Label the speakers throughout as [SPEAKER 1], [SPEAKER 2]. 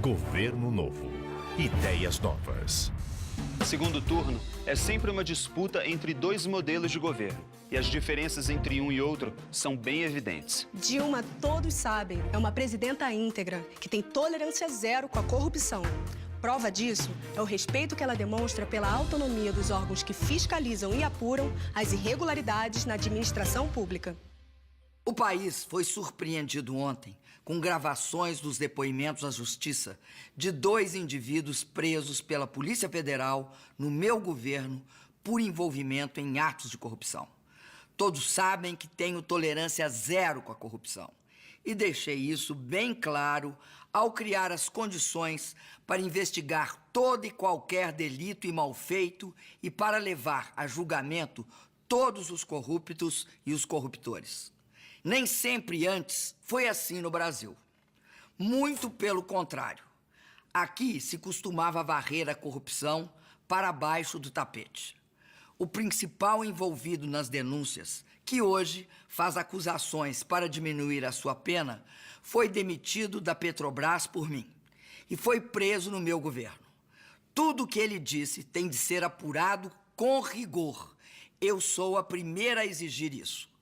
[SPEAKER 1] Governo novo. Ideias novas.
[SPEAKER 2] Segundo turno é sempre uma disputa entre dois modelos de governo. E as diferenças entre um e outro são bem evidentes.
[SPEAKER 3] Dilma, todos sabem, é uma presidenta íntegra, que tem tolerância zero com a corrupção. Prova disso é o respeito que ela demonstra pela autonomia dos órgãos que fiscalizam e apuram as irregularidades na administração pública.
[SPEAKER 4] O país foi surpreendido ontem com gravações dos depoimentos à justiça de dois indivíduos presos pela Polícia Federal no meu governo por envolvimento em atos de corrupção. Todos sabem que tenho tolerância zero com a corrupção. E deixei isso bem claro ao criar as condições para investigar todo e qualquer delito e malfeito e para levar a julgamento todos os corruptos e os corruptores. Nem sempre antes foi assim no Brasil. Muito pelo contrário. Aqui se costumava varrer a corrupção para baixo do tapete. O principal envolvido nas denúncias, que hoje faz acusações para diminuir a sua pena, foi demitido da Petrobras por mim e foi preso no meu governo. Tudo o que ele disse tem de ser apurado com rigor. Eu sou a primeira a exigir isso.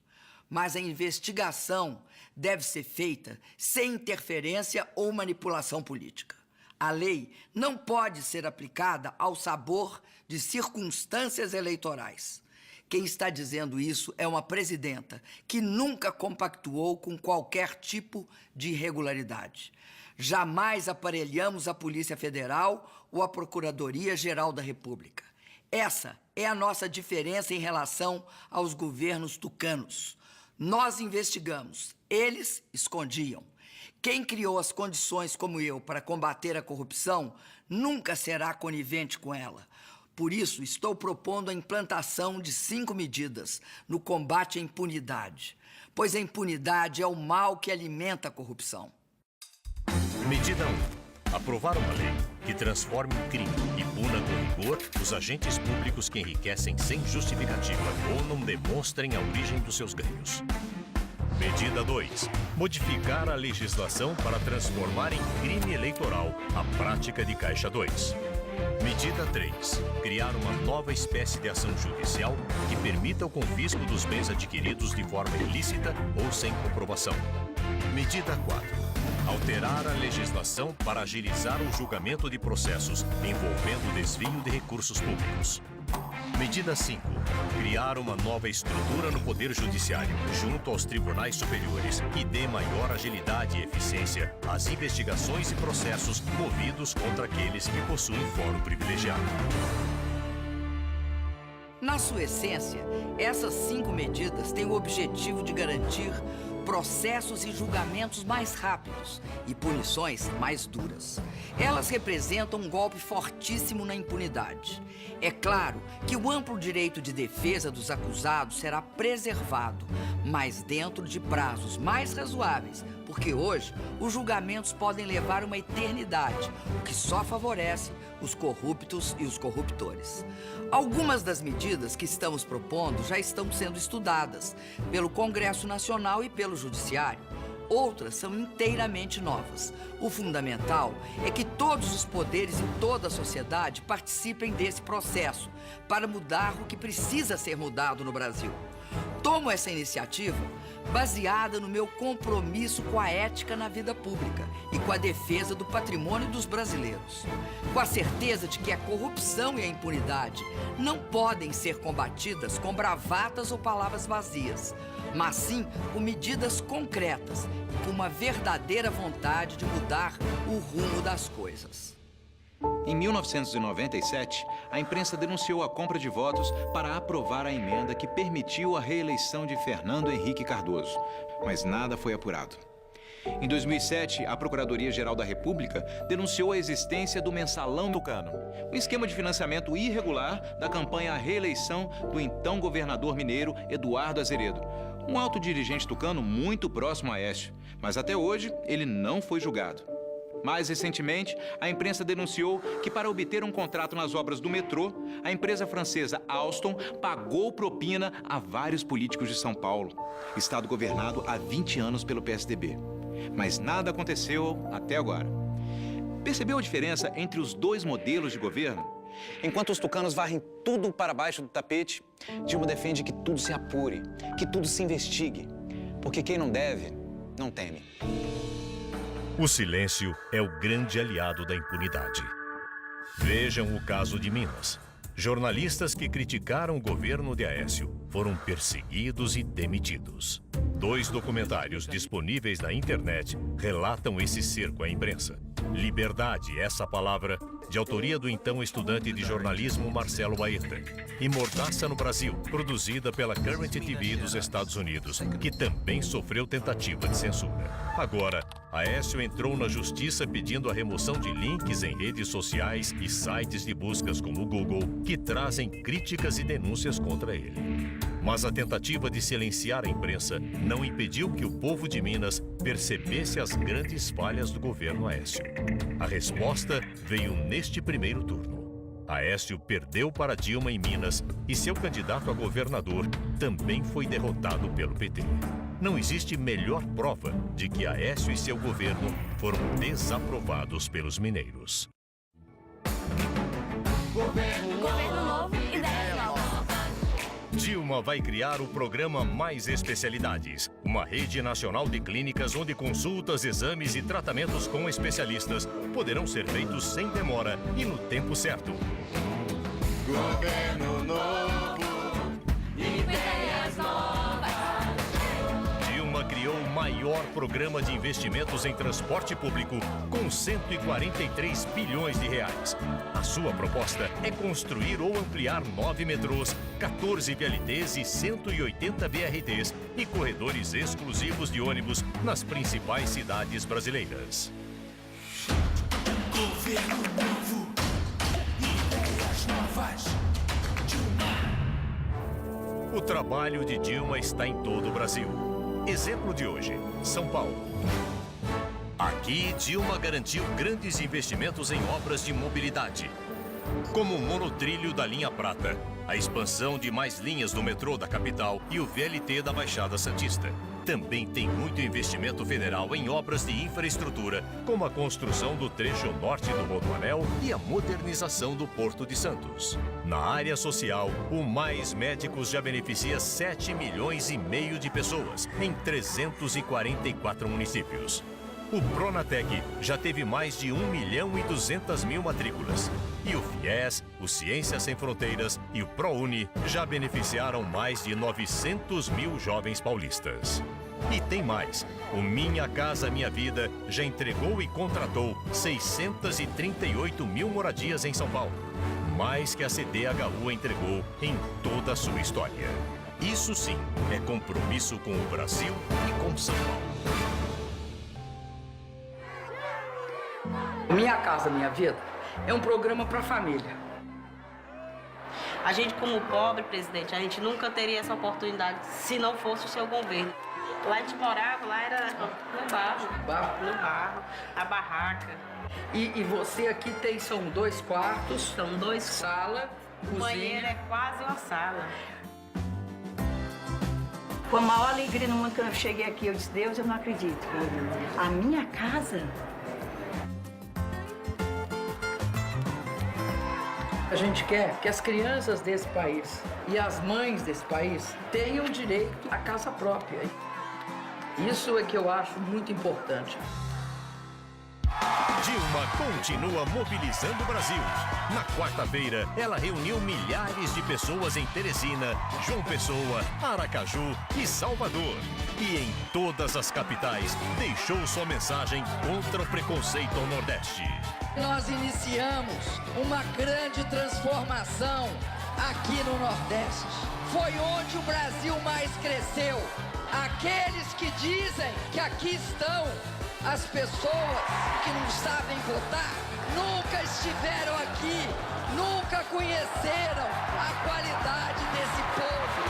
[SPEAKER 4] Mas a investigação deve ser feita sem interferência ou manipulação política. A lei não pode ser aplicada ao sabor de circunstâncias eleitorais. Quem está dizendo isso é uma presidenta que nunca compactuou com qualquer tipo de irregularidade. Jamais aparelhamos a Polícia Federal ou a Procuradoria-Geral da República. Essa é a nossa diferença em relação aos governos tucanos. Nós investigamos, eles escondiam. Quem criou as condições como eu para combater a corrupção nunca será conivente com ela. Por isso, estou propondo a implantação de 5 medidas no combate à impunidade, pois a impunidade é o mal que alimenta a corrupção.
[SPEAKER 1] Medida 1. Aprovar uma lei que transforme em crime e puna com rigor os agentes públicos que enriquecem sem justificativa ou não demonstrem a origem dos seus ganhos. Medida 2. Modificar a legislação para transformar em crime eleitoral a prática de Caixa 2. Medida 3. Criar uma nova espécie de ação judicial que permita o confisco dos bens adquiridos de forma ilícita ou sem comprovação. Medida 4. Alterar a legislação para agilizar o julgamento de processos envolvendo desvio de recursos públicos. Medida 5. Criar uma nova estrutura no Poder Judiciário, junto aos tribunais superiores, que dê maior agilidade e eficiência às investigações e processos movidos contra aqueles que possuem fórum privilegiado.
[SPEAKER 4] Na sua essência, essas 5 medidas têm o objetivo de garantir processos e julgamentos mais rápidos e punições mais duras. Elas representam um golpe fortíssimo na impunidade. É claro que o amplo direito de defesa dos acusados será preservado, mas dentro de prazos mais razoáveis, porque hoje os julgamentos podem levar uma eternidade, o que só favorece os corruptos e os corruptores. Algumas das medidas que estamos propondo já estão sendo estudadas pelo Congresso Nacional e pelo Judiciário. Outras são inteiramente novas. O fundamental é que todos os poderes e toda a sociedade participem desse processo para mudar o que precisa ser mudado no Brasil. Tomo essa iniciativa baseada no meu compromisso com a ética na vida pública e com a defesa do patrimônio dos brasileiros. Com a certeza de que a corrupção e a impunidade não podem ser combatidas com bravatas ou palavras vazias, mas sim com medidas concretas e com uma verdadeira vontade de mudar o rumo das coisas.
[SPEAKER 5] Em 1997, a imprensa denunciou a compra de votos para aprovar a emenda que permitiu a reeleição de Fernando Henrique Cardoso, mas nada foi apurado. Em 2007, a Procuradoria-Geral da República denunciou a existência do Mensalão Tucano, um esquema de financiamento irregular da campanha à reeleição do então governador mineiro Eduardo Azeredo, um alto dirigente tucano muito próximo a Aécio, mas até hoje ele não foi julgado. Mais recentemente, a imprensa denunciou que para obter um contrato nas obras do metrô, a empresa francesa Alstom pagou propina a vários políticos de São Paulo, estado governado há 20 anos pelo PSDB. Mas nada aconteceu até agora. Percebeu a diferença entre os dois modelos de governo?
[SPEAKER 6] Enquanto os tucanos varrem tudo para baixo do tapete, Dilma defende que tudo se apure, que tudo se investigue. Porque quem não deve, não teme.
[SPEAKER 1] O silêncio é o grande aliado da impunidade. Vejam o caso de Minas. Jornalistas que criticaram o governo de Aécio foram perseguidos e demitidos. 2 documentários disponíveis na internet relatam esse cerco à imprensa. Liberdade, essa palavra, de autoria do então estudante de jornalismo Marcelo Baeta. E Mordaça no Brasil, produzida pela Current TV dos Estados Unidos, que também sofreu tentativa de censura. Agora, Aécio entrou na justiça pedindo a remoção de links em redes sociais e sites de buscas como o Google, que trazem críticas e denúncias contra ele. Mas a tentativa de silenciar a imprensa não impediu que o povo de Minas percebesse as grandes falhas do governo Aécio. A resposta veio neste primeiro turno. Aécio perdeu para Dilma em Minas e seu candidato a governador também foi derrotado pelo PT. Não existe melhor prova de que Aécio e seu governo foram desaprovados pelos mineiros.
[SPEAKER 7] Governo novo, ideias novas.
[SPEAKER 1] Dilma vai criar o programa Mais Especialidades, uma rede nacional de clínicas onde consultas, exames e tratamentos com especialistas poderão ser feitos sem demora e no tempo certo.
[SPEAKER 7] Governo novo, ideias novas.
[SPEAKER 1] Dilma criou o maior programa de investimentos em transporte público com 143 bilhões de reais. A sua proposta é construir ou ampliar 9 metrôs, 14 VLTs e 180 BRTs e corredores exclusivos de ônibus nas principais cidades brasileiras.
[SPEAKER 8] Governo novo, ideias novas.
[SPEAKER 1] O trabalho de Dilma está em todo o Brasil. Exemplo de hoje, São Paulo. Aqui, Dilma garantiu grandes investimentos em obras de mobilidade, como o monotrilho da linha Prata, a expansão de mais linhas do metrô da capital e o VLT da Baixada Santista. Também tem muito investimento federal em obras de infraestrutura, como a construção do trecho norte do Rodoanel e a modernização do Porto de Santos. Na área social, o Mais Médicos já beneficia 7,5 milhões de pessoas em 344 municípios. O Pronatec já teve mais de 1.200.000 matrículas. E o FIES, o Ciências Sem Fronteiras e o ProUni já beneficiaram mais de 900.000 jovens paulistas. E tem mais. O Minha Casa Minha Vida já entregou e contratou 638.000 moradias em São Paulo. Mais que a CDHU entregou em toda a sua história. Isso sim é compromisso com o Brasil e com São Paulo.
[SPEAKER 4] Minha Casa Minha Vida é um programa para a família.
[SPEAKER 9] A gente, como pobre, presidente, a gente nunca teria essa oportunidade se não fosse o seu governo. Lá a gente morava, lá era no barro, no barro, a barraca.
[SPEAKER 4] E você aqui são 2 quartos,
[SPEAKER 9] São 2
[SPEAKER 4] sala,
[SPEAKER 9] O
[SPEAKER 4] cozinha.
[SPEAKER 9] banheiro é quase uma sala.
[SPEAKER 10] Com a maior alegria no mundo que eu cheguei aqui, eu disse, Deus, eu não acredito. A minha casa?
[SPEAKER 4] A gente quer que as crianças desse país e as mães desse país tenham direito à casa própria. Isso é que eu acho muito importante.
[SPEAKER 1] Dilma continua mobilizando o Brasil. Na quarta-feira, ela reuniu milhares de pessoas em Teresina, João Pessoa, Aracaju e Salvador. E em todas as capitais, deixou sua mensagem contra o preconceito ao Nordeste.
[SPEAKER 4] Nós iniciamos uma grande transformação aqui no Nordeste. Foi onde o Brasil mais cresceu. Aqueles que dizem que aqui estão as pessoas que não sabem votar, nunca estiveram aqui, nunca conheceram a qualidade desse povo.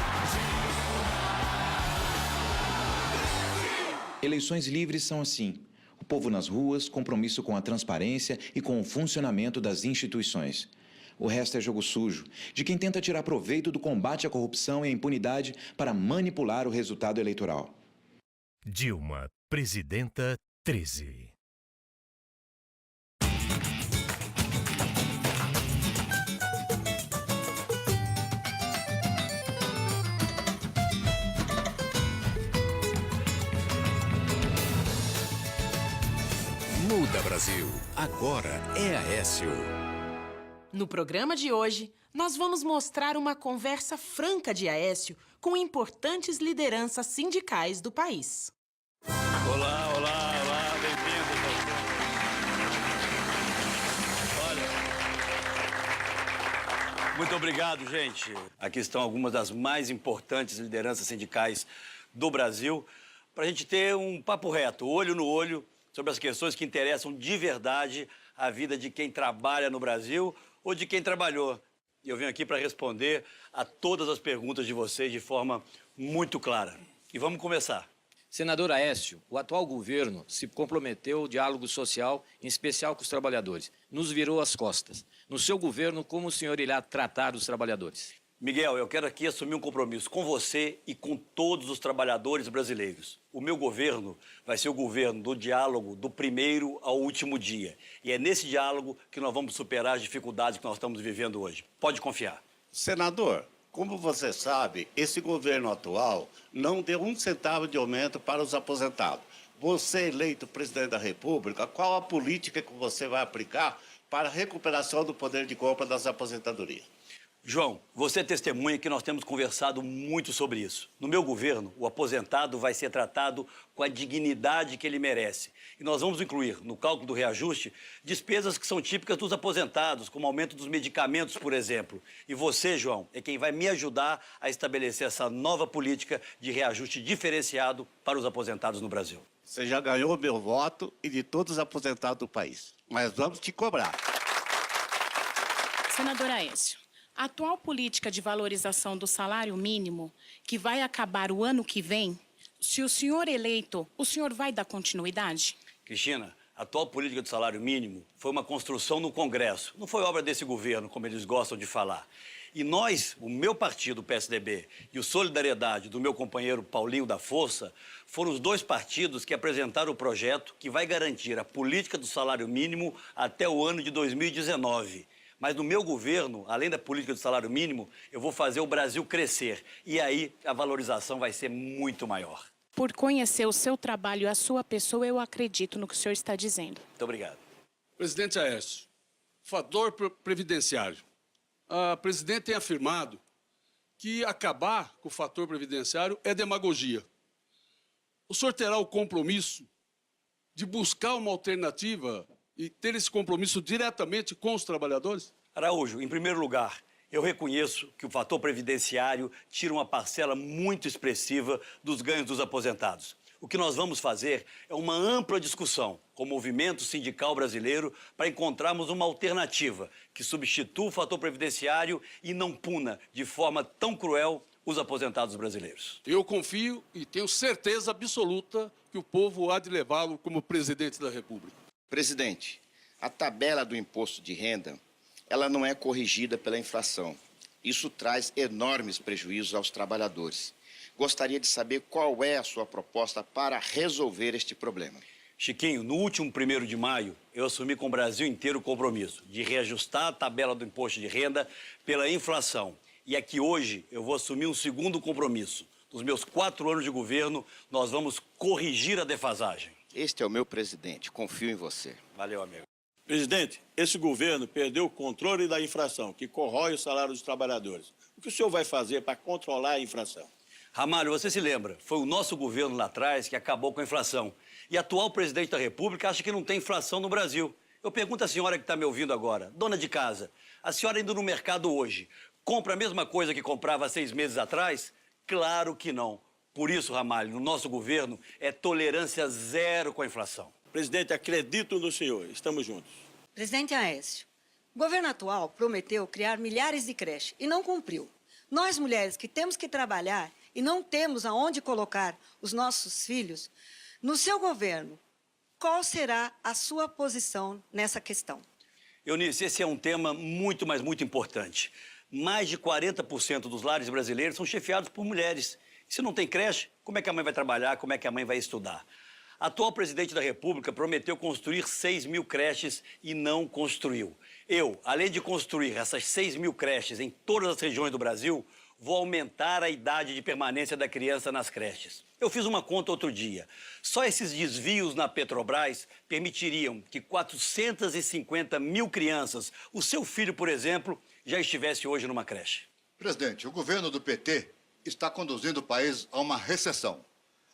[SPEAKER 5] Eleições livres são assim. O povo nas ruas, compromisso com a transparência e com o funcionamento das instituições. O resto é jogo sujo, de quem tenta tirar proveito do combate à corrupção e à impunidade para manipular o resultado eleitoral.
[SPEAKER 1] Dilma, presidenta 13. Muda Brasil. Agora é Aécio.
[SPEAKER 11] No programa de hoje, nós vamos mostrar uma conversa franca de Aécio com importantes lideranças sindicais do país.
[SPEAKER 12] Olá, bem-vindos. Olha, muito obrigado, gente. Aqui estão algumas das mais importantes lideranças sindicais do Brasil, para a gente ter um papo reto, olho no olho, sobre as questões que interessam de verdade a vida de quem trabalha no Brasil ou de quem trabalhou. E eu venho aqui para responder a todas as perguntas de vocês de forma muito clara. E vamos começar.
[SPEAKER 13] Senador Aécio, o atual governo se comprometeu ao diálogo social, em especial com os trabalhadores. Nos virou as costas. No seu governo, como o senhor irá tratar os trabalhadores?
[SPEAKER 12] Miguel, eu quero aqui assumir um compromisso com você e com todos os trabalhadores brasileiros. O meu governo vai ser o governo do diálogo do primeiro ao último dia. E é nesse diálogo que nós vamos superar as dificuldades que nós estamos vivendo hoje. Pode confiar.
[SPEAKER 14] Senador, como você sabe, esse governo atual não deu um centavo de aumento para os aposentados. Você, eleito presidente da República, qual a política que você vai aplicar para a recuperação do poder de compra das aposentadorias?
[SPEAKER 12] João, você é testemunha que nós temos conversado muito sobre isso. No meu governo, o aposentado vai ser tratado com a dignidade que ele merece. E nós vamos incluir, no cálculo do reajuste, despesas que são típicas dos aposentados, como aumento dos medicamentos, por exemplo. E você, João, é quem vai me ajudar a estabelecer essa nova política de reajuste diferenciado para os aposentados no Brasil.
[SPEAKER 14] Você já ganhou meu voto e de todos os aposentados do país. Mas vamos te cobrar.
[SPEAKER 11] Senador Aécio, a atual política de valorização do salário mínimo, que vai acabar o ano que vem, se o senhor eleito, o senhor vai dar continuidade?
[SPEAKER 12] Cristina, a atual política do salário mínimo foi uma construção no Congresso. Não foi obra desse governo, como eles gostam de falar. E nós, o meu partido, o PSDB, e o Solidariedade, do meu companheiro Paulinho da Força, foram os dois partidos que apresentaram o projeto que vai garantir a política do salário mínimo até o ano de 2019. Mas no meu governo, além da política do salário mínimo, eu vou fazer o Brasil crescer. E aí a valorização vai ser muito maior.
[SPEAKER 11] Por conhecer o seu trabalho e a sua pessoa, eu acredito no que o senhor está dizendo.
[SPEAKER 12] Muito obrigado.
[SPEAKER 15] Presidente Aécio, fator previdenciário. A presidente tem afirmado que acabar com o fator previdenciário é demagogia. O senhor terá o compromisso de buscar uma alternativa e ter esse compromisso diretamente com os trabalhadores?
[SPEAKER 12] Araújo, em primeiro lugar, eu reconheço que o fator previdenciário tira uma parcela muito expressiva dos ganhos dos aposentados. O que nós vamos fazer é uma ampla discussão com o movimento sindical brasileiro para encontrarmos uma alternativa que substitua o fator previdenciário e não puna de forma tão cruel os aposentados brasileiros.
[SPEAKER 15] Eu confio e tenho certeza absoluta que o povo há de levá-lo como presidente da República.
[SPEAKER 16] Presidente, a tabela do imposto de renda, ela não é corrigida pela inflação. Isso traz enormes prejuízos aos trabalhadores. Gostaria de saber qual é a sua proposta para resolver este problema.
[SPEAKER 12] Chiquinho, no último 1º de maio, eu assumi com o Brasil inteiro o compromisso de reajustar a tabela do imposto de renda pela inflação. E aqui hoje eu vou assumir um segundo compromisso. Nos meus 4 anos de governo, nós vamos corrigir a defasagem.
[SPEAKER 16] Este é o meu presidente, confio em você.
[SPEAKER 12] Valeu, amigo.
[SPEAKER 17] Presidente, esse governo perdeu o controle da inflação, que corrói o salário dos trabalhadores. O que o senhor vai fazer para controlar a inflação?
[SPEAKER 12] Ramalho, você se lembra, foi o nosso governo lá atrás que acabou com a inflação. E o atual presidente da República acha que não tem inflação no Brasil. Eu pergunto à senhora que está me ouvindo agora, dona de casa, a senhora indo no mercado hoje, compra a mesma coisa que comprava há 6 meses atrás? Claro que não. Por isso, Ramalho, no nosso governo é tolerância zero com a inflação.
[SPEAKER 17] Presidente, acredito no senhor. Estamos juntos.
[SPEAKER 10] Presidente Aécio, o governo atual prometeu criar milhares de creches e não cumpriu. Nós, mulheres que temos que trabalhar e não temos aonde colocar os nossos filhos, no seu governo, qual será a sua posição nessa questão?
[SPEAKER 12] Eunice, esse é um tema muito, mas muito importante. Mais de 40% dos lares brasileiros são chefiados por mulheres. Se não tem creche, como é que a mãe vai trabalhar, como é que a mãe vai estudar? A atual presidente da República prometeu construir 6.000 creches e não construiu. Eu, além de construir essas 6.000 creches em todas as regiões do Brasil, vou aumentar a idade de permanência da criança nas creches. Eu fiz uma conta outro dia. Só esses desvios na Petrobras permitiriam que 450 mil crianças, o seu filho, por exemplo, já estivesse hoje numa creche.
[SPEAKER 18] Presidente, o governo do PT está conduzindo o país a uma recessão.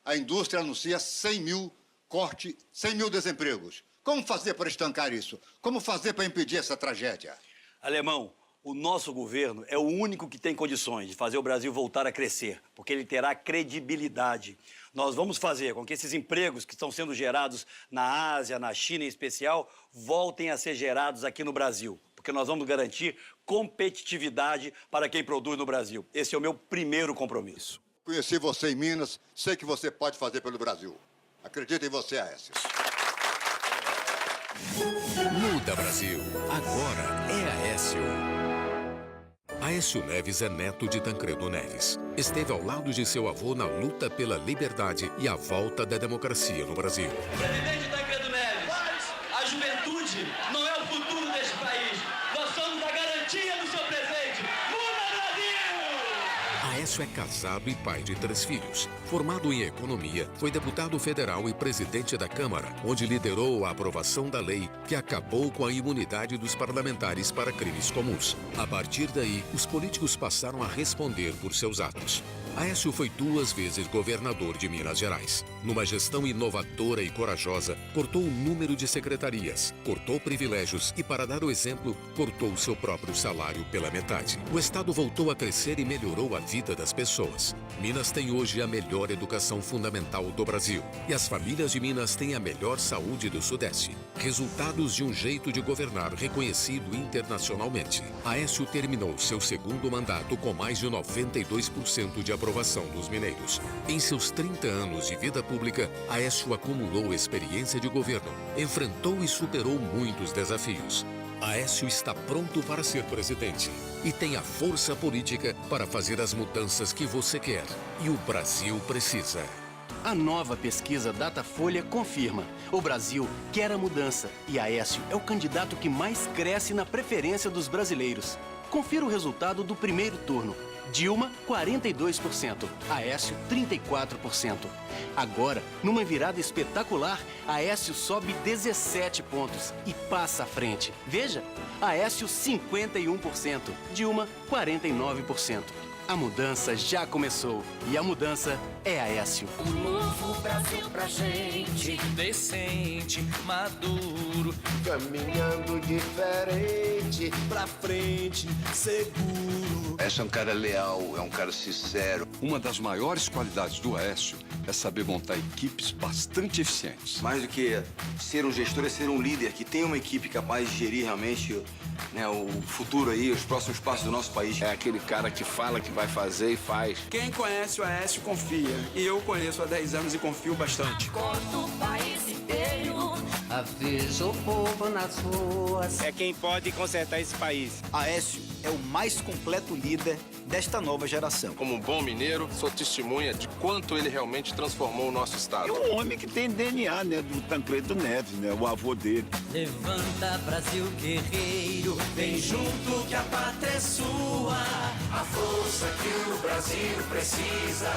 [SPEAKER 18] A indústria anuncia 100 mil cortes, 100 mil desempregos. Como fazer para estancar isso? Como fazer para impedir essa tragédia?
[SPEAKER 12] Alemão, o nosso governo é o único que tem condições de fazer o Brasil voltar a crescer, porque ele terá credibilidade. Nós vamos fazer com que esses empregos que estão sendo gerados na Ásia, na China em especial, voltem a ser gerados aqui no Brasil, porque nós vamos garantir competitividade para quem produz no Brasil. Esse é o meu primeiro compromisso.
[SPEAKER 18] Conheci você em Minas, sei que você pode fazer pelo Brasil. Acredito em você, Aécio.
[SPEAKER 19] Muda Brasil. Agora é Aécio. Aécio Neves é neto de Tancredo Neves. Esteve ao lado de seu avô na luta pela liberdade e a volta da democracia no Brasil.
[SPEAKER 20] Presidente Tancredo Neves, a juventude não é o futuro deste país. Nós somos a garantia do seu presente. Muda Brasil!
[SPEAKER 19] Aécio é casado e pai de 3 filhos. Formado em economia, foi deputado federal e presidente da Câmara, onde liderou a aprovação da lei que acabou com a imunidade dos parlamentares para crimes comuns. A partir daí, os políticos passaram a responder por seus atos. Aécio foi 2 vezes governador de Minas Gerais. Numa gestão inovadora e corajosa, cortou o número de secretarias, cortou privilégios e, para dar o exemplo, cortou seu próprio salário pela metade. O Estado voltou a crescer e melhorou a vida das pessoas. Minas tem hoje a melhor educação fundamental do Brasil. E as famílias de Minas têm a melhor saúde do Sudeste. Resultados de um jeito de governar reconhecido internacionalmente. Aécio terminou seu 2º mandato com mais de 92% de aprovação dos mineiros. Em seus 30 anos de vida pública, Aécio acumulou experiência de governo, enfrentou e superou muitos desafios. Aécio está pronto para ser presidente e tem a força política para fazer as mudanças que você quer e o Brasil precisa.
[SPEAKER 21] A nova pesquisa Datafolha confirma: o Brasil quer a mudança e Aécio é o candidato que mais cresce na preferência dos brasileiros. Confira o resultado do primeiro turno. Dilma, 42%. Aécio, 34%. Agora, numa virada espetacular, Aécio sobe 17 pontos e passa à frente. Veja, Aécio, 51%. Dilma, 49%. A mudança já começou e a mudança é Aécio.
[SPEAKER 8] Um novo Brasil pra gente, decente, maduro, caminhando diferente, pra frente, seguro.
[SPEAKER 22] Aécio é um cara leal, é um cara sincero.
[SPEAKER 23] Uma das maiores qualidades do Aécio é saber montar equipes bastante eficientes.
[SPEAKER 22] Mais do que ser um gestor, é ser um líder que tem uma equipe capaz de gerir realmente o futuro aí, os próximos passos do nosso país.
[SPEAKER 24] É aquele cara que fala que vai fazer e faz.
[SPEAKER 25] Quem conhece o Aécio confia. E eu conheço há 10 anos e confio bastante.
[SPEAKER 8] Corta o país inteiro.
[SPEAKER 26] Avisa o povo nas ruas.
[SPEAKER 27] É quem pode consertar esse país.
[SPEAKER 28] Aécio é o mais completo líder desta nova geração.
[SPEAKER 24] Como um bom mineiro, sou testemunha de quanto ele realmente transformou o nosso estado.
[SPEAKER 29] É um homem que tem DNA, do Tancredo Neves, o avô dele.
[SPEAKER 8] Levanta, Brasil guerreiro, vem junto que a pátria é sua. A força que o Brasil precisa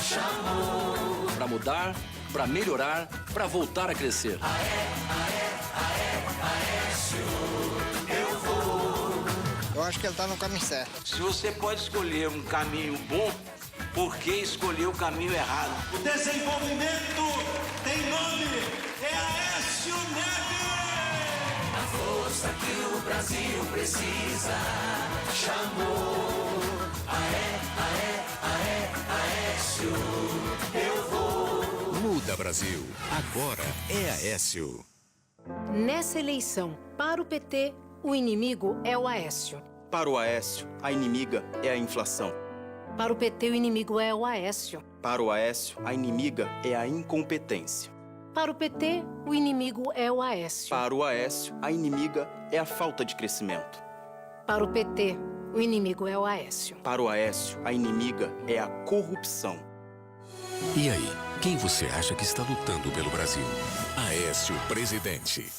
[SPEAKER 8] chamou.
[SPEAKER 30] Para mudar, para melhorar, para voltar a crescer.
[SPEAKER 8] Aécio, eu vou.
[SPEAKER 31] Eu acho que ele tá no caminho certo.
[SPEAKER 32] Se você pode escolher um caminho bom, por que escolher o caminho errado?
[SPEAKER 8] O desenvolvimento tem nome, é Aécio Neves! A força que o Brasil precisa chamou. Aécio, eu vou.
[SPEAKER 19] Muda Brasil. Agora é Aécio.
[SPEAKER 33] Nessa eleição, para o PT, o inimigo é o Aécio.
[SPEAKER 34] Para o Aécio, a inimiga é a inflação.
[SPEAKER 33] Para o PT, o inimigo é o Aécio.
[SPEAKER 34] Para o Aécio, a inimiga é a incompetência.
[SPEAKER 33] Para o PT, o inimigo é o Aécio.
[SPEAKER 34] Para o Aécio, a inimiga é a falta de crescimento.
[SPEAKER 33] Para o PT, o inimigo é o Aécio.
[SPEAKER 34] Para o Aécio, a inimiga é a corrupção.
[SPEAKER 19] E aí, quem você acha que está lutando pelo Brasil? Aécio, presidente.